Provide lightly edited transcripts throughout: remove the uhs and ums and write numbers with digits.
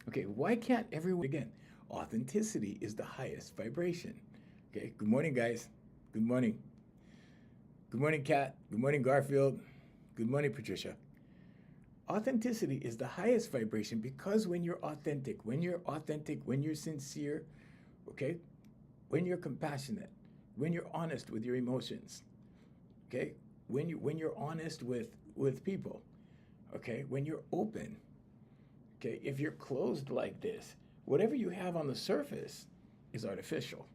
Okay, why can't everyone, again, authenticity is the highest vibration. Okay, good morning, guys. Good morning. Good morning, Kat. Good morning, Garfield. Good morning, Patricia. Authenticity is the highest vibration because when you're authentic, when you're sincere, okay, when you're compassionate, when you're honest with your emotions, okay, when you're honest with people, okay, when you're open, okay, if you're closed like this, whatever you have on the surface is artificial.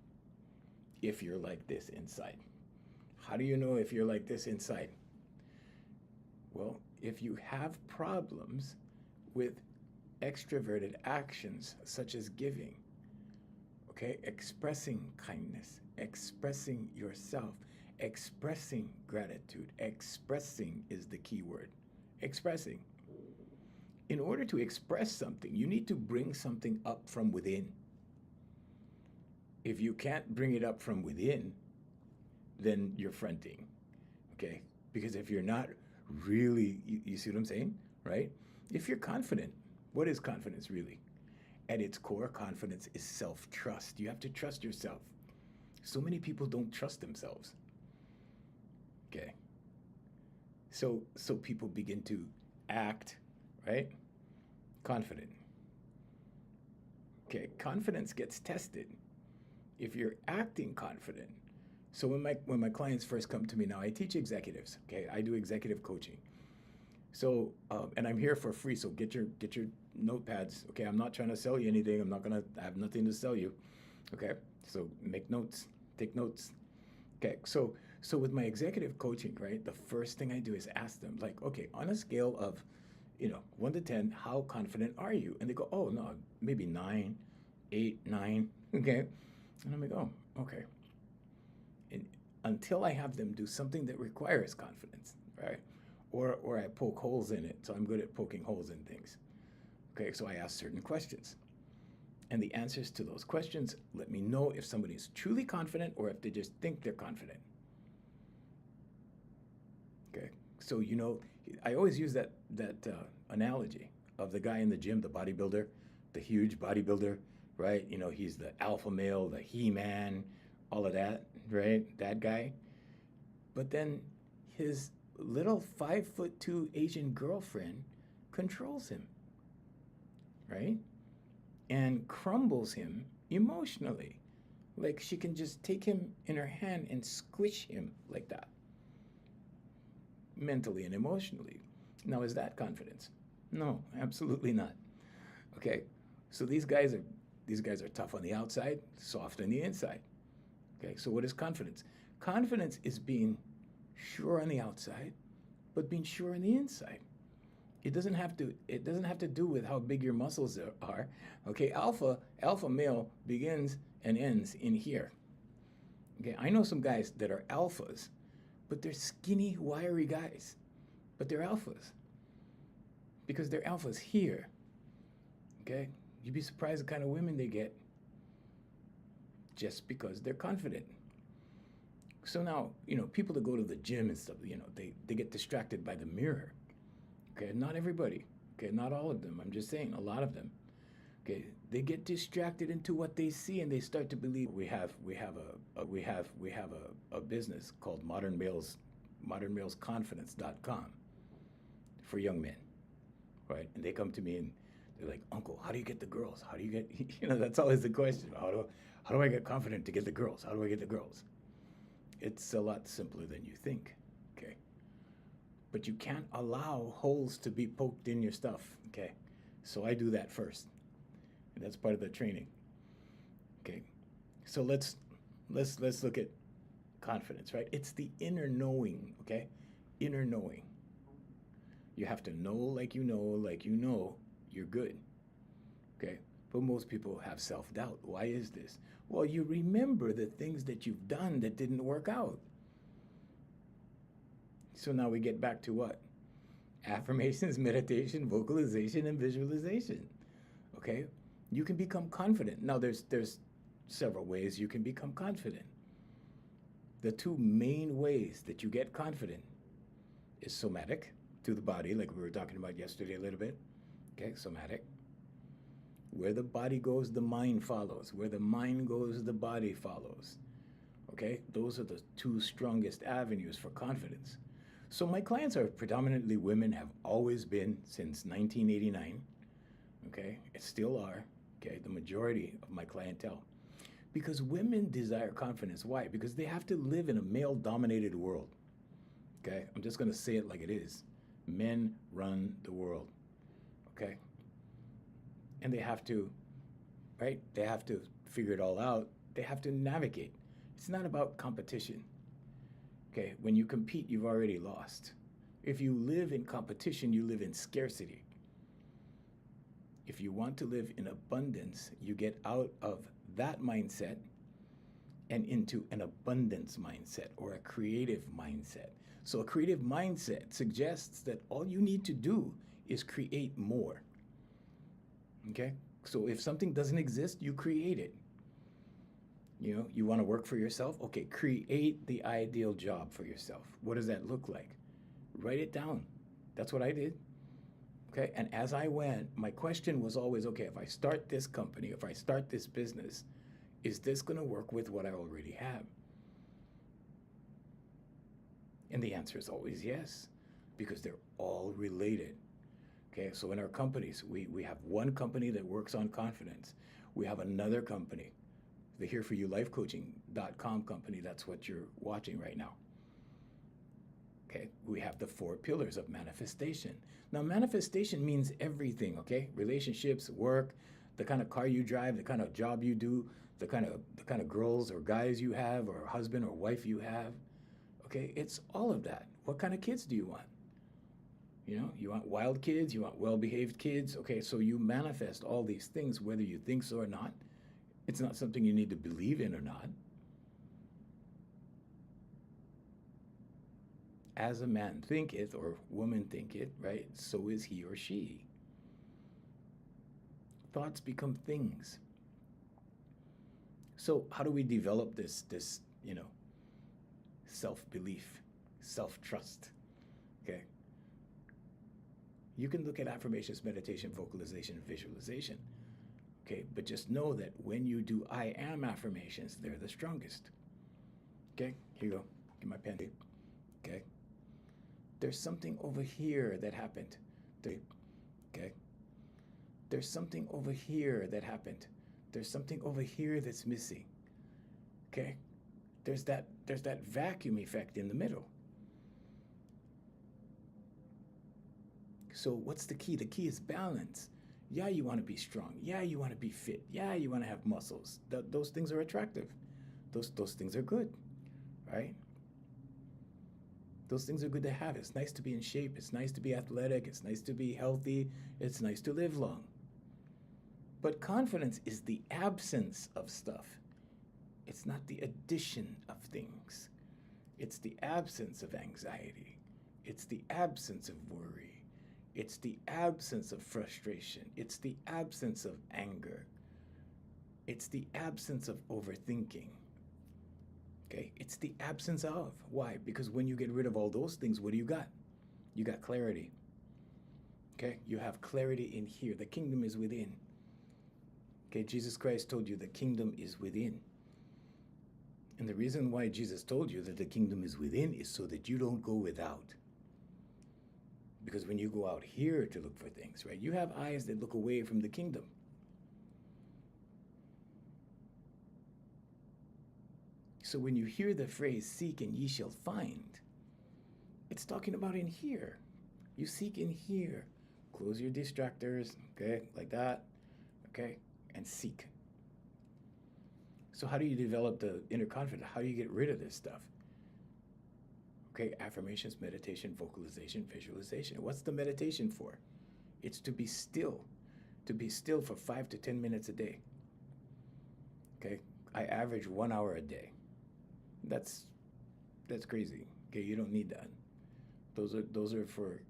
If you're like this inside, how do you know if you're like this inside? Well, if you have problems with extroverted actions such as giving, okay, expressing kindness, expressing yourself, expressing gratitude, expressing is the key word. Expressing. In order to express something, you need to bring something up from within. If you can't bring it up from within, then you're fronting, okay? Because if you're not really, you see what I'm saying, right? If you're confident, what is confidence really? At its core, confidence is self-trust. You have to trust yourself. So many people don't trust themselves, okay? So people begin to act, right? Confident. Okay, confidence gets tested. If you're acting confident, so when my clients first come to me now, I teach executives. Okay, I do executive coaching. So and I'm here for free. So get your notepads. Okay, I'm not trying to sell you anything. I have nothing to sell you. Okay, so make notes, take notes. Okay, so with my executive coaching, right, the first thing I do is ask them, like, okay, on a scale of, 1 to 10, how confident are you? And they go, oh no, maybe 9, 8, 9. Okay, and I'm like, oh, okay. And until I have them do something that requires confidence, right? Or I poke holes in it. So I'm good at poking holes in things. Okay, so I ask certain questions. And the answers to those questions let me know if somebody is truly confident or if they just think they're confident. Okay, so I always use that analogy of the guy in the gym, the bodybuilder, the huge bodybuilder, right? He's the alpha male, the he-man, all of that, right? That guy. But then his little 5'2" Asian girlfriend controls him, right? And crumbles him emotionally. Like she can just take him in her hand and squish him like that, mentally and emotionally. Now, is that confidence? No, absolutely not. Okay, so these guys are tough on the outside, soft on the inside. Okay, so what is confidence? Confidence is being sure on the outside, but being sure on the inside. It doesn't have to do with how big your muscles are. Okay, alpha male begins and ends in here. Okay, I know some guys that are alphas, but they're skinny, wiry guys. But they're alphas because they're alphas here. Okay, you'd be surprised the kind of women they get just because they're confident. So now, people that go to the gym and stuff, they get distracted by the mirror. Okay, not everybody. Okay, not all of them. I'm just saying, a lot of them. Okay, they get distracted into what they see and they start to believe. We have a business called modernmalesconfidence.com for young men, right? And they come to me and they're like, Uncle, how do you get the girls? How do you get, that's always the question. How do I get confident to get the girls? How do I get the girls? It's a lot simpler than you think, okay? But you can't allow holes to be poked in your stuff, okay? So I do that first. And that's part of the training, okay? So let's look at confidence, right? It's the inner knowing, okay? Inner knowing. You have to know like you know you're good, okay? But most people have self-doubt. Why is this? Well, you remember the things that you've done that didn't work out. So now we get back to what? Affirmations, meditation, vocalization, and visualization, okay? You can become confident. Now, there's several ways you can become confident. The two main ways that you get confident is somatic, to the body, like we were talking about yesterday a little bit. Okay, somatic. Where the body goes, the mind follows. Where the mind goes, the body follows. Okay? Those are the two strongest avenues for confidence. So my clients are predominantly women, have always been since 1989. Okay? It still are. Okay? The majority of my clientele. Because women desire confidence. Why? Because they have to live in a male-dominated world. Okay? I'm just going to say it like it is. Men run the world. Okay? And they have to, right? They have to figure it all out. They have to navigate. It's not about competition. Okay? When you compete, you've already lost. If you live in competition, you live in scarcity. If you want to live in abundance, you get out of that mindset and into an abundance mindset or a creative mindset. So a creative mindset suggests that all you need to do is create more. Okay? So if something doesn't exist, you create it. You know, you want to work for yourself? Okay, create the ideal job for yourself. What does that look like? Write it down. That's what I did. Okay, and as I went, my question was always, okay, if I start this company, if I start this business, is this going to work with what I already have? And the answer is always yes, because they're all related. Okay, so in our companies, we have one company that works on confidence. We have another company, the HereForYouLifeCoaching.com company. That's what you're watching right now. Okay, we have the 4 pillars of manifestation. Now, manifestation means everything, okay? Relationships, work, the kind of car you drive, the kind of job you do, the kind of girls or guys you have, or husband or wife you have. Okay, it's all of that. What kind of kids do you want? You know, you want wild kids, you want well-behaved kids. Okay, so you manifest all these things whether you think so or not. It's not something you need to believe in or not. As a man thinketh, or woman thinketh, right, so is he or she. Thoughts become things. So how do we develop this self-belief, self-trust? Okay. You can look at affirmations, meditation, vocalization, and visualization. Okay, but just know that when you do I am affirmations, they're the strongest. Okay, here you go. Get my pen. Okay. There's something over here that happened. Okay. There's something over here that happened. There's something over here that's missing. Okay. There's that vacuum effect in the middle. So what's the key? The key is balance. Yeah, you want to be strong. Yeah, you want to be fit. Yeah, you want to have muscles. Those things are attractive. Those things are good, right? Those things are good to have. It's nice to be in shape. It's nice to be athletic. It's nice to be healthy. It's nice to live long. But confidence is the absence of stuff. It's not the addition of things. It's the absence of anxiety. It's the absence of worry. It's the absence of frustration. It's the absence of anger. It's the absence of overthinking. Okay, it's the absence of. Why? Because when you get rid of all those things, what do you got? You got clarity. Okay, you have clarity in here. The kingdom is within. Okay, Jesus Christ told you the kingdom is within. And the reason why Jesus told you that the kingdom is within is so that you don't go without. Because when you go out here to look for things, right, you have eyes that look away from the kingdom. So when you hear the phrase, seek and ye shall find, it's talking about in here. You seek in here. Close your distractors, okay, like that, okay, and seek. So how do you develop the inner confidence? How do you get rid of this stuff? Okay, affirmations, meditation, vocalization, visualization. What's the meditation for? It's to be still for 5 to 10 minutes a day. Okay, I average 1 hour a day. That's crazy. Okay, you don't need that. Those are for,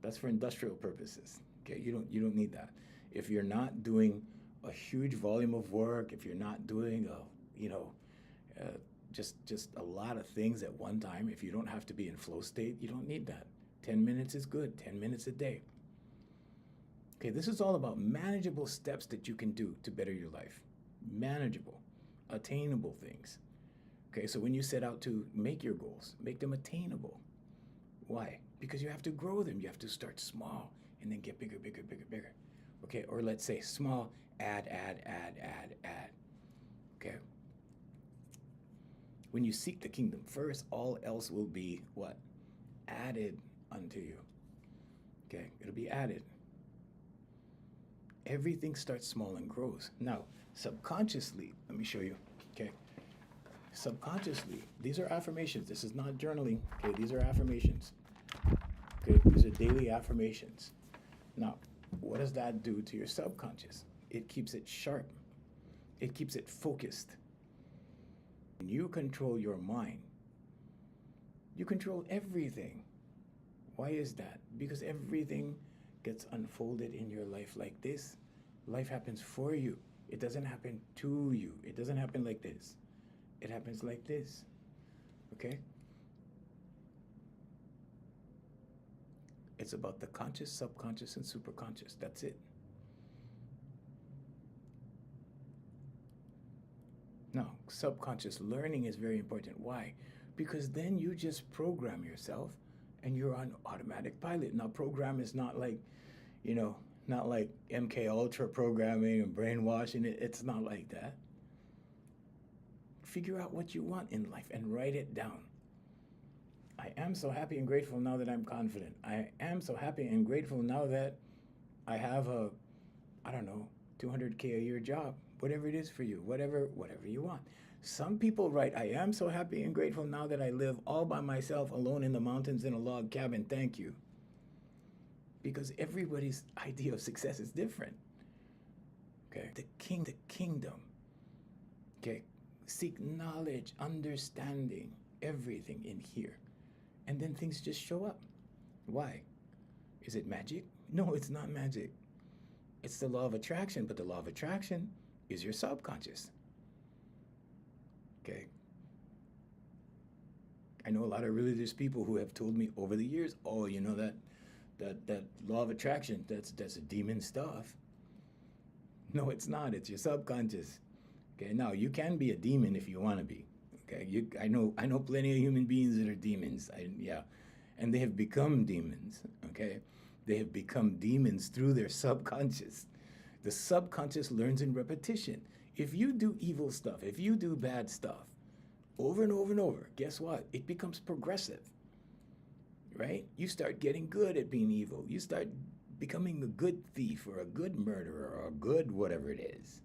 that's for industrial purposes. Okay, you don't need that. If you're not doing a huge volume of work, if you're not doing just a lot of things at one time, if you don't have to be in flow state, you don't need that. 10 minutes is good. 10 minutes a day. Okay, this is all about manageable steps that you can do to better your life. Manageable, attainable things. Okay, so when you set out to make your goals, make them attainable. Why? Because you have to grow them. You have to start small and then get bigger, bigger, bigger, bigger. Okay, or let's say small, add. Okay. When you seek the kingdom first, all else will be what? Added unto you. Okay, it'll be added. Everything starts small and grows. Now, subconsciously, let me show you. Okay. Subconsciously, these are affirmations. This is not journaling. Okay, these are affirmations. Okay, these are daily affirmations. Now, what does that do to your subconscious? It keeps it sharp. It keeps it focused. When you control your mind, you control everything. Why is that? Because everything gets unfolded in your life like this. Life happens for you. It doesn't happen to you. It doesn't happen like this. It happens like this. Okay? It's about the conscious, subconscious, and superconscious. That's it. Now, subconscious learning is very important. Why? Because then you just program yourself and you're on automatic pilot. Now, program is not like, not like MK Ultra programming and brainwashing. It's not like that. Figure out what you want in life and write it down. I am so happy and grateful now that I'm confident. I am so happy and grateful now that I have a, 200K a year job. Whatever it is for you, whatever you want. Some people write, I am so happy and grateful now that I live all by myself alone in the mountains in a log cabin. Thank you. Because everybody's idea of success is different. Okay, the kingdom. Okay, seek knowledge, understanding, everything in here. And then things just show up. Why? Is it magic? No, it's not magic. It's the law of attraction, but the law of attraction is your subconscious. Okay? I know a lot of religious people who have told me over the years, oh, that law of attraction, that's a demon stuff. No, it's not. It's your subconscious. Okay, now you can be a demon if you want to be. Okay, I know plenty of human beings that are demons. And they have become demons. Okay, they have become demons through their subconscious. The subconscious learns in repetition. If you do evil stuff, if you do bad stuff, over and over and over, guess what? It becomes progressive. Right? You start getting good at being evil. You start becoming a good thief or a good murderer or a good whatever it is.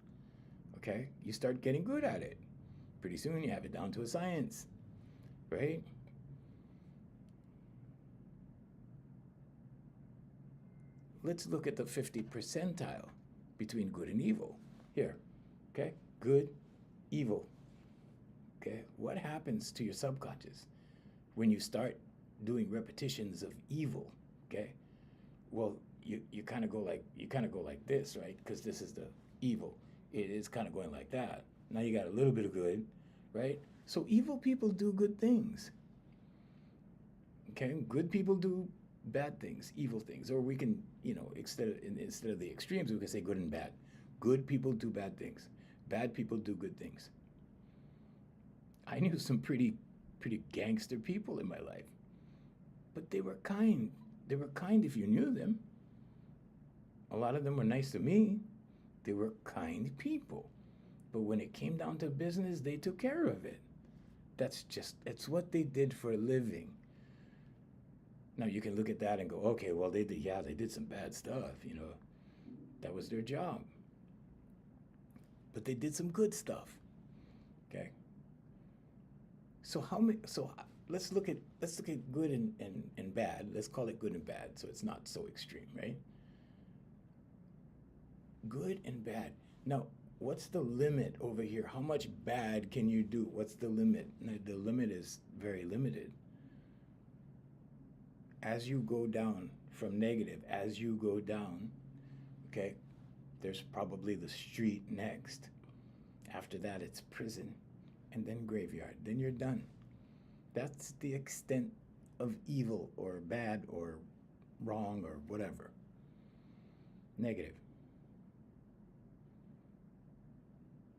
Okay? You start getting good at it. Pretty soon you have it down to a science. Right? Let's look at the 50 percentile between good and evil. Here. Okay? Good, evil. Okay? What happens to your subconscious when you start doing repetitions of evil? Okay? Well, you kind of go like this, right? Because this is the evil. It is kind of going like that. Now you got a little bit of good, right? So evil people do good things. Okay? Good people do bad things, evil things. Or we can, instead of the extremes, we can say good and bad. Good people do bad things. Bad people do good things. I knew some pretty gangster people in my life. But they were kind. They were kind if you knew them. A lot of them were nice to me. They were kind people. But when it came down to business, they took care of it. It's what they did for a living. Now you can look at that and go, okay, well they did some bad stuff, That was their job. But they did some good stuff. Okay? So let's look at good and bad. Let's call it good and bad so it's not so extreme, right? Good and bad. Now, what's the limit over here? How much bad can you do? What's the limit? Now, the limit is very limited. As you go down from negative, as you go down, okay, there's probably the street next. After that, it's prison, and then graveyard. Then you're done. That's the extent of evil or bad or wrong or whatever. Negative.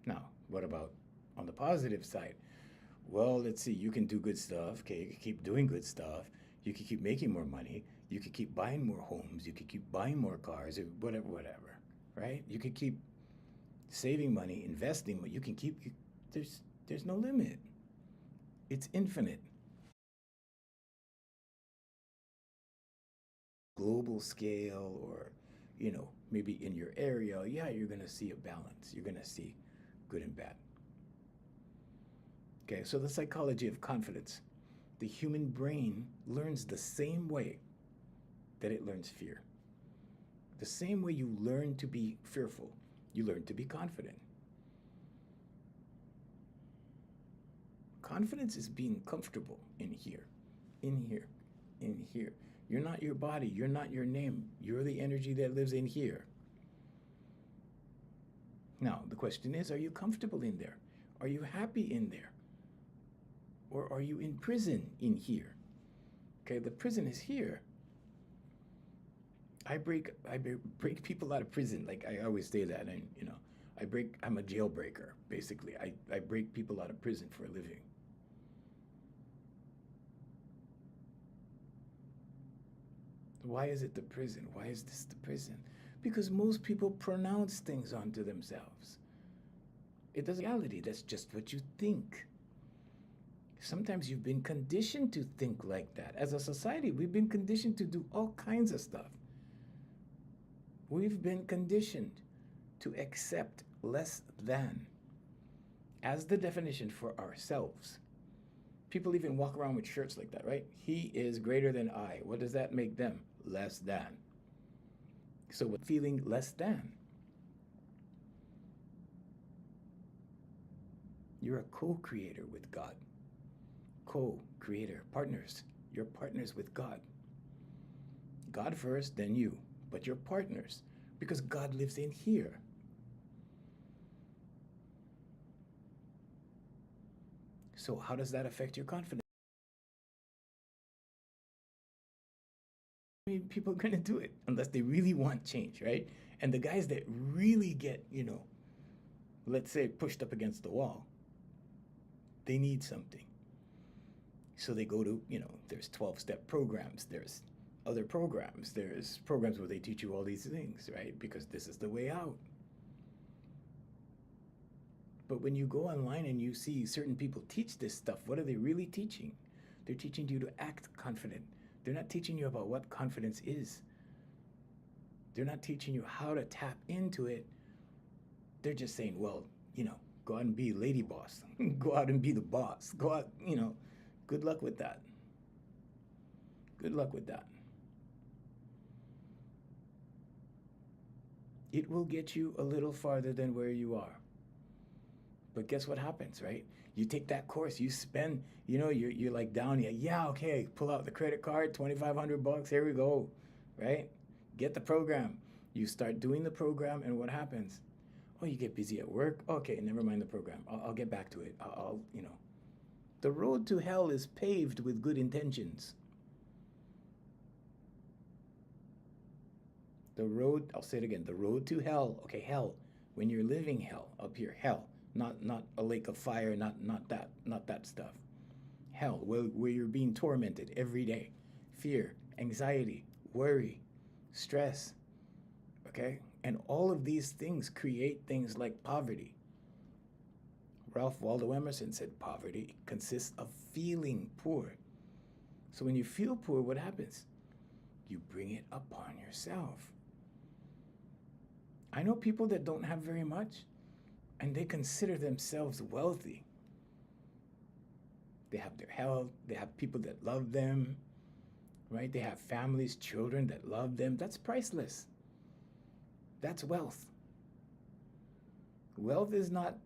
Now, what about on the positive side? Well, let's see, you can do good stuff. Okay, you can keep doing good stuff. You can keep making more money. You can keep buying more homes. You can keep buying more cars, or whatever, whatever, right? You can keep saving money, investing, but you can keep, there's no limit. It's infinite. Global scale or, maybe in your area, yeah, you're going to see a balance. You're going to see good and bad. Okay, so the psychology of confidence. The human brain learns the same way that it learns fear. The same way you learn to be fearful, you learn to be confident. Confidence is being comfortable in here, in here, in here. You're not your body. You're not your name. You're the energy that lives in here. Now, the question is, are you comfortable in there? Are you happy in there? Or are you in prison in here? Okay, the prison is here. I break people out of prison. Like I always say that, and I'm a jailbreaker, basically. I break people out of prison for a living. Why is it the prison? Why is this the prison? Because most people pronounce things onto themselves. It doesn't reality, that's just what you think. Sometimes you've been conditioned to think like that. As a society, we've been conditioned to do all kinds of stuff. We've been conditioned to accept less than as the definition for ourselves. People even walk around with shirts like that, right? He is greater than I. What does that make them? Less than. So we're feeling less than. You're a co-creator with God. Co-creator, partners. You're partners with God. God first, then you. But you're partners because God lives in here. So how does that affect your confidence? I mean, people are going to do it unless they really want change, right? And the guys that really get, let's say pushed up against the wall, they need something. So they go to, there's 12-step programs, there's other programs, there's programs where they teach you all these things, right? Because this is the way out. But when you go online and you see certain people teach this stuff, what are they really teaching? They're teaching you to act confident. They're not teaching you about what confidence is. They're not teaching you how to tap into it. They're just saying, well, go out and be lady boss. Go out and be the boss. Go out, good luck with that. Good luck with that. It will get you a little farther than where you are. But guess what happens, right? You take that course, you spend, you're like down here. Yeah, okay, pull out the credit card, $2,500, here we go, right? Get the program. You start doing the program, and what happens? Oh, you get busy at work. Okay, never mind the program. I'll get back to it. The road to hell is paved with good intentions. I'll say it again, the road to hell. Okay, hell, when you're living hell, up here, hell. Not a lake of fire, not that stuff. Hell, where you're being tormented every day. Fear, anxiety, worry, stress, okay? And all of these things create things like poverty. Ralph Waldo Emerson said poverty consists of feeling poor. So when you feel poor, what happens? You bring it upon yourself. I know people that don't have very much, and they consider themselves wealthy. They have their health, they have people that love them, right? They have families, children that love them. That's priceless. That's wealth. Wealth is not,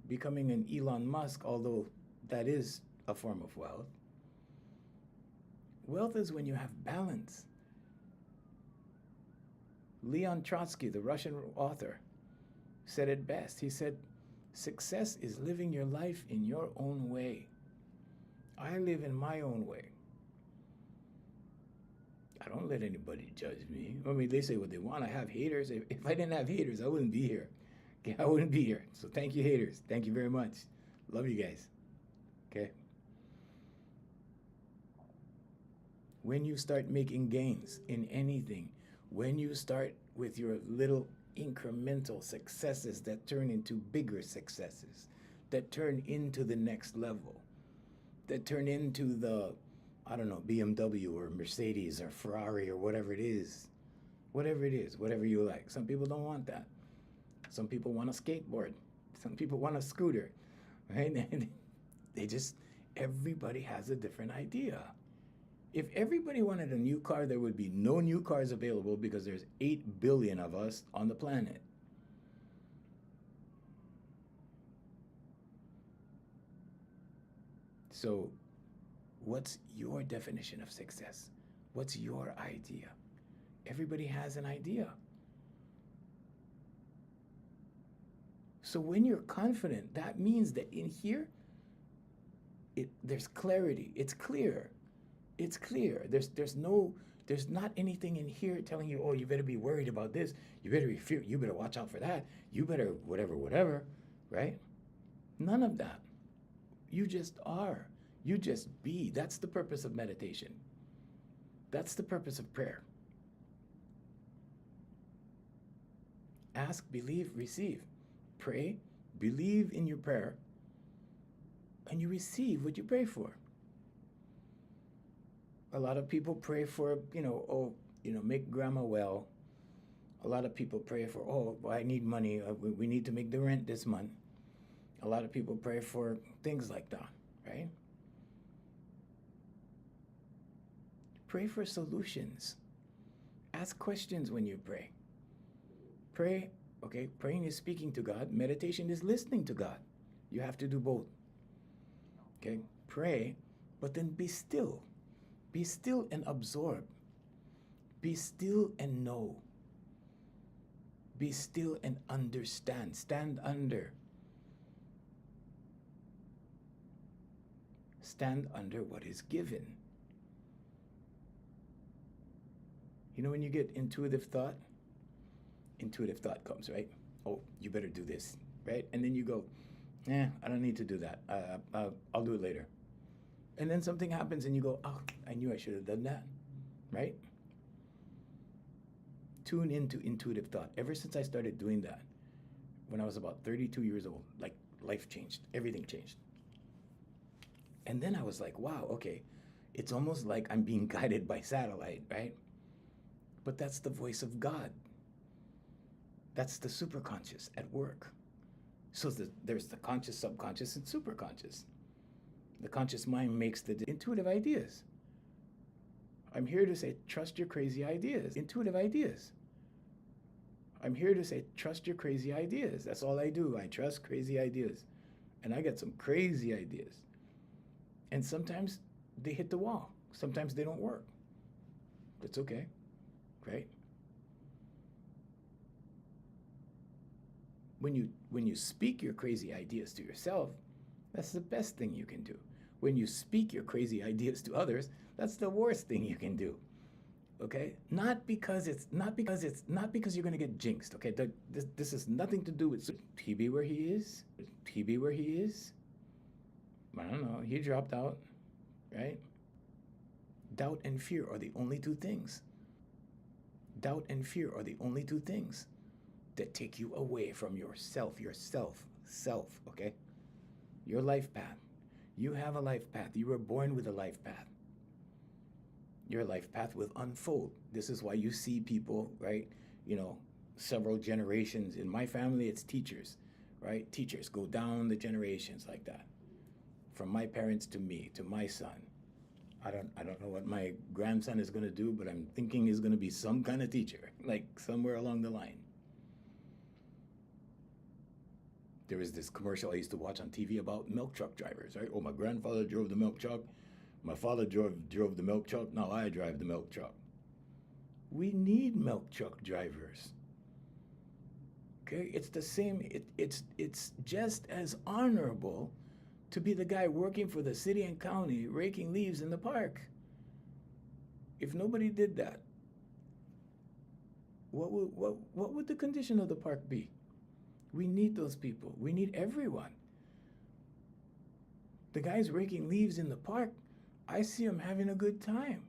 becoming an Elon Musk, although that is a form of wealth. Wealth is when you have balance. Leon Trotsky, the Russian author, said it best. He said, success is living your life in your own way. I live in my own way. I don't let anybody judge me. I mean, they say what they want. I have haters. If I didn't have haters, I wouldn't be here. Okay, I wouldn't be here. So thank you, haters. Thank you very much. Love you guys. Okay. When you start making gains in anything, when you start with your little incremental successes that turn into bigger successes, that turn into the next level, that turn into the, I don't know, BMW or Mercedes or Ferrari or whatever it is, whatever you like. Some people don't want that. Some people want a skateboard. Some people want a scooter, right? And everybody has a different idea. If everybody wanted a new car, there would be no new cars available because there's 8 billion of us on the planet. So, what's your definition of success? What's your idea? Everybody has an idea. So when you're confident, that means that in here, there's clarity. It's clear. It's clear. There's not anything in here telling you, oh, you better be worried about this. You better be fear. You better watch out for that. You better whatever, right? None of that. You just are. You just be. That's the purpose of meditation. That's the purpose of prayer. Ask, believe, receive. Pray, believe in your prayer, and you receive what you pray for. A lot of people pray for, make grandma well. A lot of people pray for, I need money. We need to make the rent this month. A lot of people pray for things like that, right? Pray for solutions. Ask questions when you pray. Pray, okay? Praying is speaking to God. Meditation is listening to God. You have to do both. Okay? Pray, but then be still. Be still and absorb. Be still and know. Be still and understand. Stand under. Stand under what is given. You know when you get intuitive thought comes, right? Oh, you better do this, right? And then you go, I don't need to do that. I'll do it later. And then something happens and you go, oh, I knew I should have done that, right? Tune into intuitive thought. Ever since I started doing that, when I was about 32 years old, like life changed, everything changed. And then I was like, wow, okay, it's almost like I'm being guided by satellite, right? But that's the voice of God. That's the superconscious at work. So there's the conscious, subconscious, and superconscious. The conscious mind makes the intuitive ideas. I'm here to say, trust your crazy ideas. Intuitive ideas. I'm here to say, trust your crazy ideas. That's all I do. I trust crazy ideas. And I get some crazy ideas. And sometimes they hit the wall. Sometimes they don't work. That's okay, right? When you speak your crazy ideas to yourself, that's the best thing you can do. When you speak your crazy ideas to others, that's the worst thing you can do. Okay? Not because you're gonna get jinxed. Okay? This has nothing to do with he be where he is. He be where he is. I don't know. He dropped out, right? Doubt and fear are the only two things. Doubt and fear are the only two things that take you away from yourself, okay? Your life path. You have a life path. You were born with a life path. Your life path will unfold. This is why you see people, right? Several generations. In my family, it's teachers, right? Teachers go down the generations like that. From my parents to me, to my son. I don't know what my grandson is going to do, but I'm thinking he's going to be some kind of teacher, like somewhere along the line. There was this commercial I used to watch on TV about milk truck drivers, right? Oh, my grandfather drove the milk truck. My father drove the milk truck. Now I drive the milk truck. We need milk truck drivers. Okay? It's the same. It's just as honorable to be the guy working for the city and county raking leaves in the park. If nobody did that, what would the condition of the park be? We need those people. We need everyone. The guys raking leaves in the park, I see them having a good time,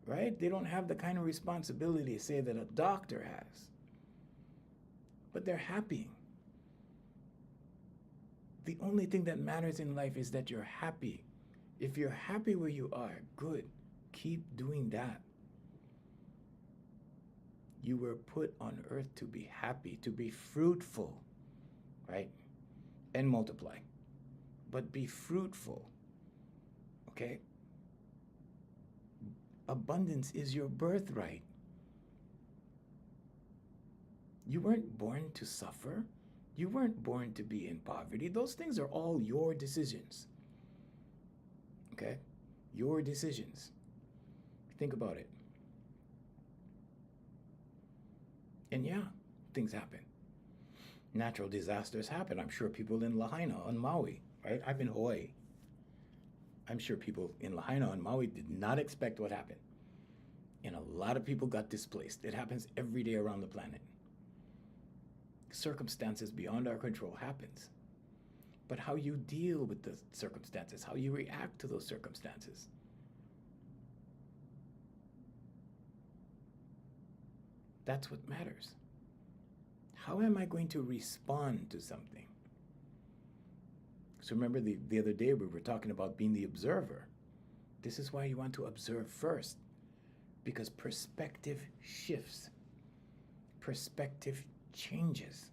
right? They don't have the kind of responsibility, say, that a doctor has. But they're happy. The only thing that matters in life is that you're happy. If you're happy where you are, good. Keep doing that. You were put on earth to be happy, to be fruitful, right? And multiply. But be fruitful, okay? Abundance is your birthright. You weren't born to suffer. You weren't born to be in poverty. Those things are all your decisions, okay? Your decisions. Think about it. And yeah, things happen. Natural disasters happen. I'm sure people in Lahaina on Maui, right? I'm in Hawaii. I'm sure people in Lahaina on Maui did not expect what happened. And a lot of people got displaced. It happens every day around the planet. Circumstances beyond our control happens. But how you deal with the circumstances, how you react to those circumstances. That's what matters. How am I going to respond to something? So remember the other day we were talking about being the observer. This is why you want to observe first, because perspective shifts. Perspective changes.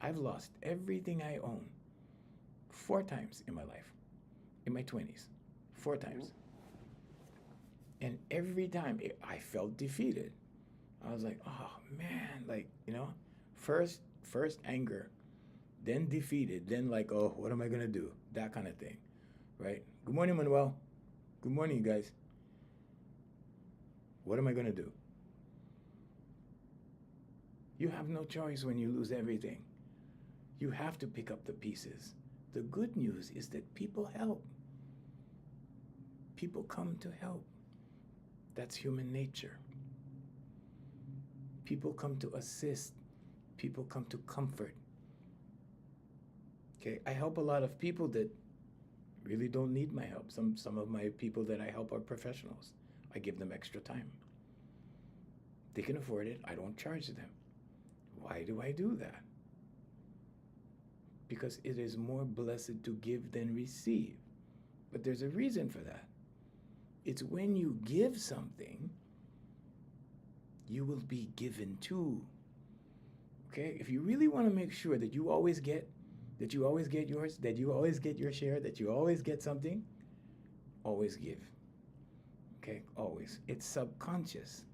I've lost everything I own 4 times in my life, in my 20s, 4 times. And every time I felt defeated. I was like, oh man, like, first anger, then defeated, then like, oh, what am I gonna do? That kind of thing, right? Good morning, Manuel. Good morning, you guys. What am I gonna do? You have no choice when you lose everything. You have to pick up the pieces. The good news is that people help. People come to help. That's human nature. People come to assist. People come to comfort. Okay, I help a lot of people that really don't need my help. Some of my people that I help are professionals. I give them extra time. They can afford it. I don't charge them. Why do I do that? Because it is more blessed to give than receive. But there's a reason for that. It's when you give something, you will be given to. Okay? If you really want to make sure that you always get yours, that you always get your share, that you always get something, always give. Okay? Always. It's subconscious.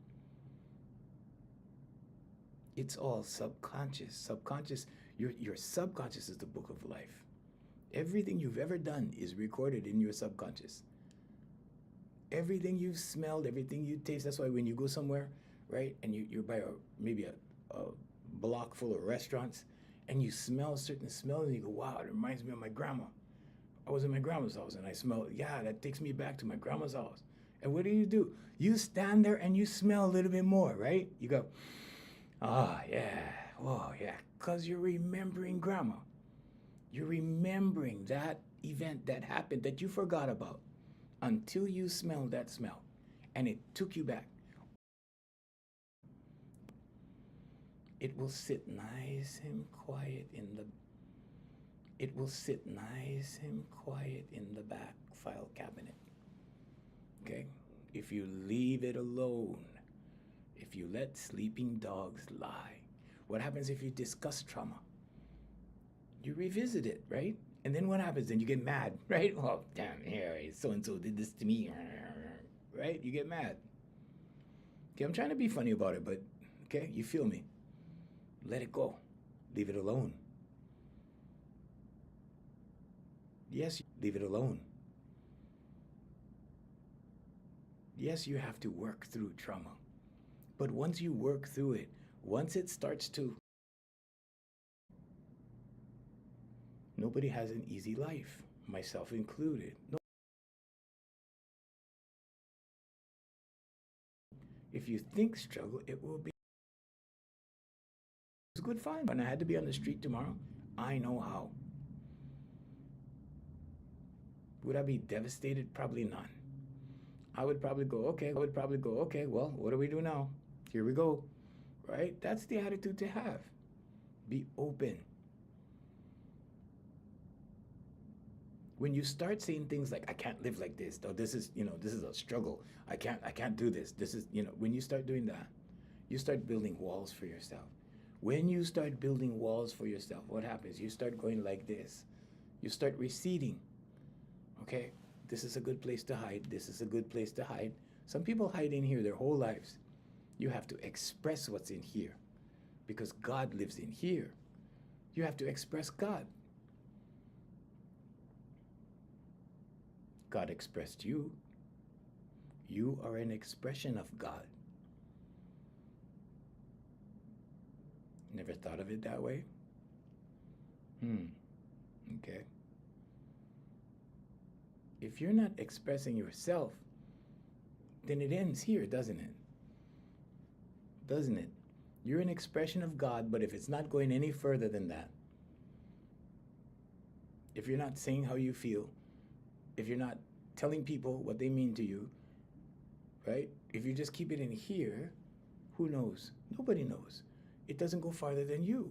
It's all subconscious. Subconscious, your subconscious is the book of life. Everything you've ever done is recorded in your subconscious. Everything you've smelled, everything you taste. That's why when you go somewhere, right, and you're by maybe a block full of restaurants, and you smell certain smells, and you go, wow, it reminds me of my grandma. I was in my grandma's house, and I smelled, yeah, that takes me back to my grandma's house. And what do? You stand there, and you smell a little bit more, right? You go, yeah, oh, yeah, because you're remembering grandma. You're remembering that event that happened that you forgot about until you smelled that smell, and it took you back. It will sit nice and quiet in the back file cabinet. Okay? If you leave it alone, if you let sleeping dogs lie, what happens if you discuss trauma? You revisit it, right? And then what happens? Then you get mad, right? Oh, damn, here, so-and-so did this to me, right? You get mad. Okay, I'm trying to be funny about it, but, okay, you feel me. Let it go. Leave it alone. Yes, leave it alone. Yes, you have to work through trauma. But once you work through it, once it starts to, nobody has an easy life, myself included. If you think struggle, it will be good fun. When I had to be on the street tomorrow, I know how. Would I be devastated? Probably not. I would probably go, okay, well, what do we do now? Here we go. Right? That's the attitude to have. Be open. When you start saying things like, I can't live like this, though this is, this is a struggle. I can't do this. This is, when you start doing that, you start building walls for yourself. When you start building walls for yourself, what happens? You start going like this. You start receding. Okay? This is a good place to hide. This is a good place to hide. Some people hide in here their whole lives. You have to express what's in here because God lives in here. You have to express God. God expressed you. You are an expression of God. Never thought of it that way? Okay. If you're not expressing yourself, then it ends here, doesn't it? Doesn't it? You're an expression of God, but if it's not going any further than that, if you're not saying how you feel, if you're not telling people what they mean to you, right? If you just keep it in here, who knows? Nobody knows. It doesn't go farther than you.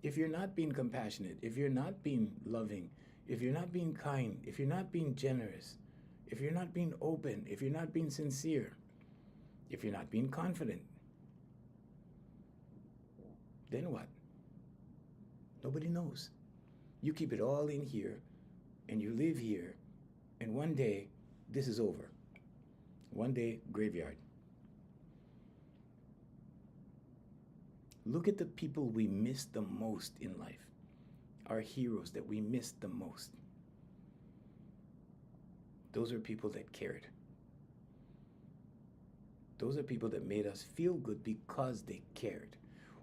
If you're not being compassionate, if you're not being loving, if you're not being kind, if you're not being generous, if you're not being open, if you're not being sincere, if you're not being confident, then what? Nobody knows. You keep it all in here, and you live here, and one day, this is over. One day, graveyard. Look at the people we miss the most in life. Our heroes that we miss the most. Those are people that cared. Those are people that made us feel good because they cared,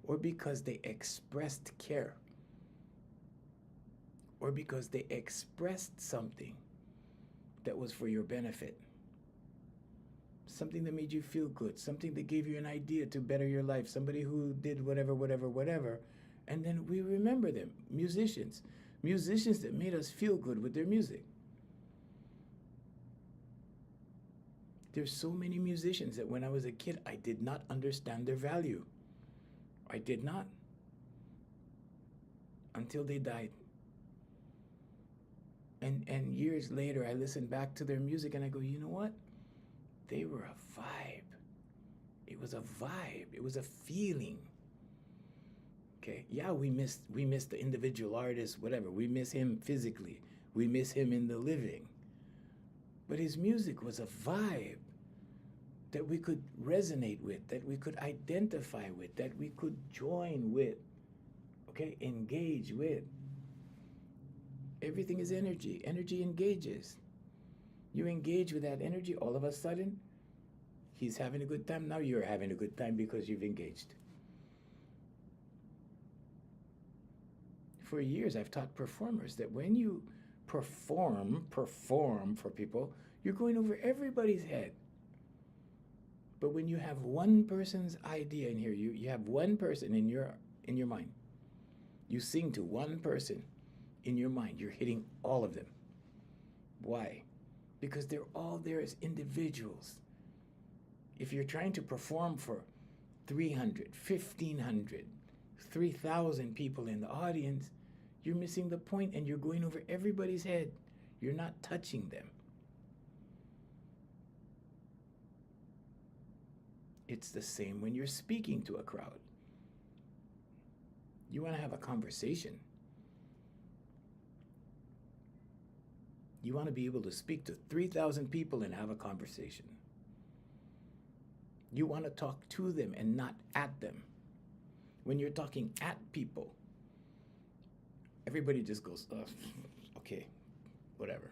or because they expressed care, or because they expressed something that was for your benefit. Something that made you feel good, something that gave you an idea to better your life, somebody who did whatever, and then we remember them. Musicians that made us feel good with their music. There's so many musicians that when I was a kid, I did not understand their value. I did not. Until they died. And years later, I listened back to their music and I go, you know what? They were a vibe. It was a vibe. It was a feeling. Okay, yeah, we miss the individual artist, whatever. We miss him physically. We miss him in the living. But his music was a vibe that we could resonate with, that we could identify with, that we could join with, okay, engage with. Everything is energy. Energy engages. You engage with that energy, all of a sudden, he's having a good time. Now you're having a good time because you've engaged. For years, I've taught performers that when you perform for people, you're going over everybody's head. But when you have one person's idea in here, you have one person in your mind. You sing to one person in your mind. You're hitting all of them. Why? Because they're all there as individuals. If you're trying to perform for 300, 1,500, 3,000 people in the audience, you're missing the point and you're going over everybody's head. You're not touching them. It's the same when you're speaking to a crowd. You want to have a conversation. You want to be able to speak to 3,000 people and have a conversation. You want to talk to them and not at them. When you're talking at people, everybody just goes, okay, whatever.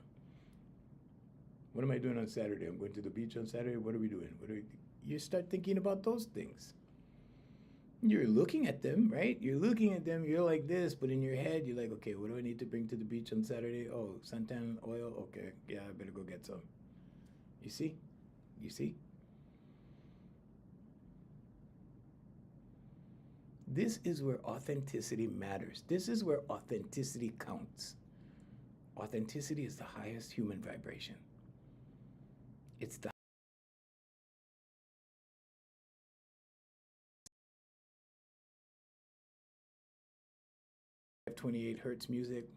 What am I doing on Saturday? I'm going to the beach on Saturday. What are we doing? You start thinking about those things. You're looking at them, right? You're looking at them, you're like this, but in your head, you're like, okay, what do I need to bring to the beach on Saturday? Oh, suntan oil? Okay, yeah, I better go get some. You see? This is where authenticity matters. This is where authenticity counts. Authenticity is the highest human vibration. It's the 28 hertz music,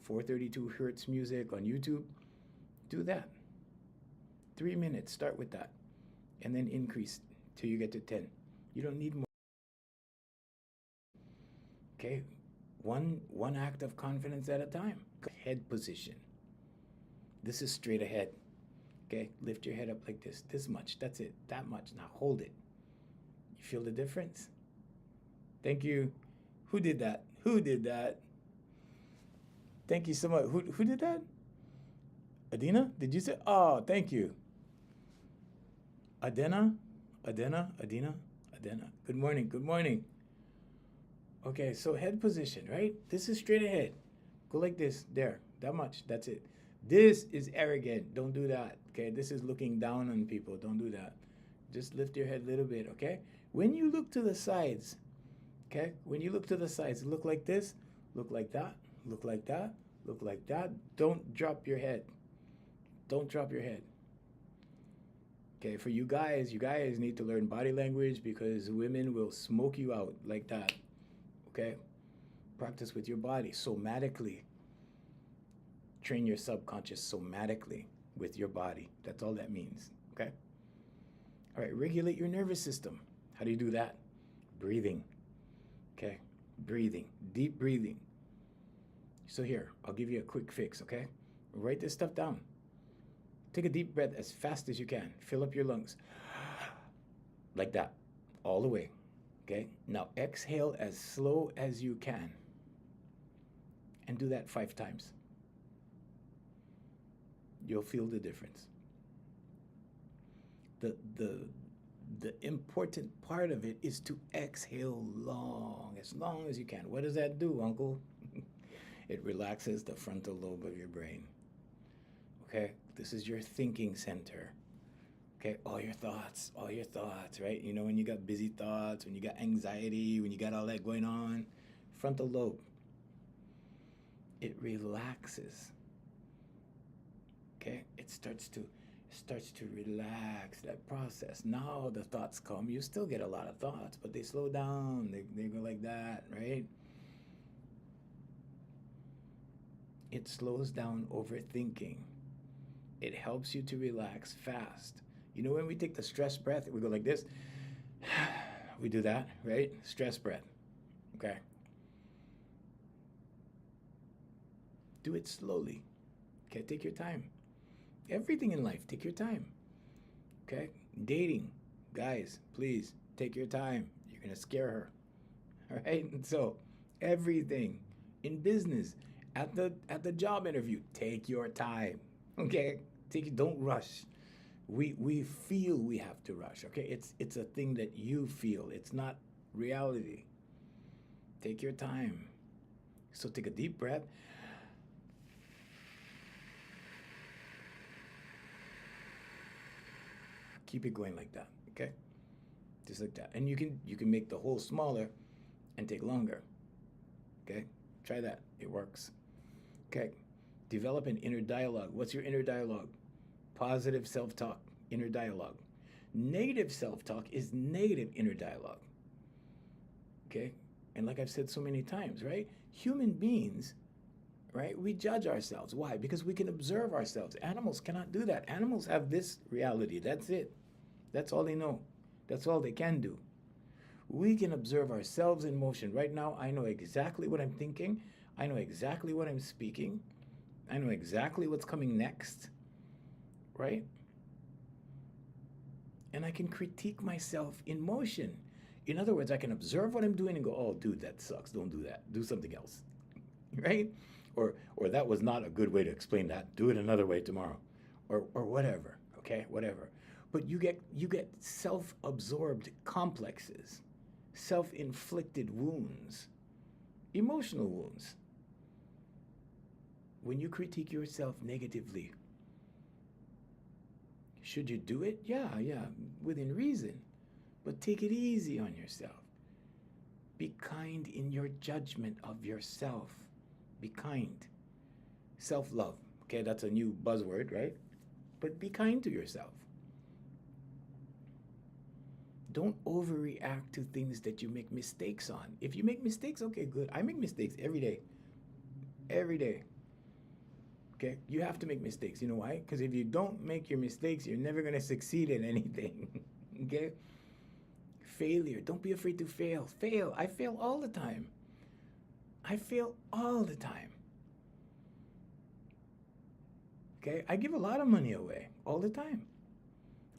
432 hertz music on YouTube. Do that. 3 minutes, start with that. And then increase till you get to 10. You don't need more. Okay? One act of confidence at a time. Head position. This is straight ahead. Okay? Lift your head up like this much. That's it. That much. Now hold it. You feel the difference? Thank you. Who did that? Who did that? Thank you so much. Who did that? Adina? Did you say? Oh, thank you. Adina? Adina? Good morning. Good morning. Okay, so head position, right? This is straight ahead. Go like this. There. That much. That's it. This is arrogant. Don't do that. Okay, this is looking down on people. Don't do that. Just lift your head a little bit, okay? When you look to the sides, okay? When you look to the sides, look like this, look like that, look like that, look like that. Don't drop your head. Don't drop your head. Okay, for you guys need to learn body language because women will smoke you out like that. Okay? Practice with your body somatically. Train your subconscious somatically with your body. That's all that means. Okay? All right, regulate your nervous system. How do you do that? Breathing. Okay? Breathing. Deep breathing. So here, I'll give you a quick fix, okay? Write this stuff down. Take a deep breath as fast as you can. Fill up your lungs. Like that. All the way. Okay? Now exhale as slow as you can. And do that 5 times. You'll feel the difference. The important part of it is to exhale as long as you can. What does that do, Uncle? It relaxes the frontal lobe of your brain. Okay? This is your thinking center. Okay? All your thoughts, right? You know, when you got busy thoughts, when you got anxiety, when you got all that going on, frontal lobe. It relaxes. Okay? It starts to relax that process. Now the thoughts come. You still get a lot of thoughts, but they slow down. They go like that, right? It slows down overthinking. It helps you to relax fast. You know, when we take the stress breath, we go like this. We do that, right? Stress breath. Okay? Do it slowly. Okay? Take your time. Everything in life, take your time. Okay? Dating. Guys, please, take your time. You're going to scare her. All right? And so, everything in business, at the job interview, take your time. Okay? Don't rush. We feel we have to rush. Okay? It's a thing that you feel. It's not reality. Take your time. So take a deep breath. Keep it going like that, okay? Just like that. And you can make the hole smaller and take longer. Okay? Try that. It works. Okay. Develop an inner dialogue. What's your inner dialogue? Positive self-talk, inner dialogue. Negative self-talk is negative inner dialogue. Okay? And like I've said so many times, right? Human beings, right? We judge ourselves. Why? Because we can observe ourselves. Animals cannot do that. Animals have this reality. That's it. That's all they know. That's all they can do. We can observe ourselves in motion. Right now, I know exactly what I'm thinking. I know exactly what I'm speaking. I know exactly what's coming next. Right? And I can critique myself in motion. In other words, I can observe what I'm doing and go, oh, dude, that sucks. Don't do that. Do something else. Right? Or that was not a good way to explain that. Do it another way tomorrow. Or whatever. Okay? Whatever. But you get self-absorbed complexes, self-inflicted wounds, emotional wounds. When you critique yourself negatively, should you do it? Yeah, within reason. But take it easy on yourself. Be kind in your judgment of yourself. Be kind. Self-love. Okay, that's a new buzzword, right? But be kind to yourself. Don't overreact to things that you make mistakes on. If you make mistakes, okay, good. I make mistakes every day. Every day. Okay? You have to make mistakes. You know why? Because if you don't make your mistakes, you're never going to succeed in anything. Okay? Failure. Don't be afraid to fail. Fail. I fail all the time. I fail all the time. Okay? I give a lot of money away all the time.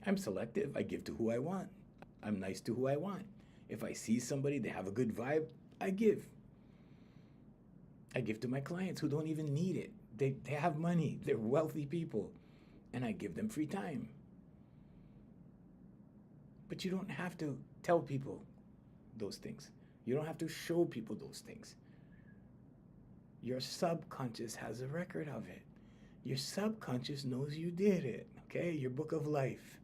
I'm selective. I give to who I want. I'm nice to who I want. If I see somebody, they have a good vibe, I give. I give to my clients who don't even need it. They have money. They're wealthy people. And I give them free time. But you don't have to tell people those things. You don't have to show people those things. Your subconscious has a record of it. Your subconscious knows you did it, okay? Your book of life.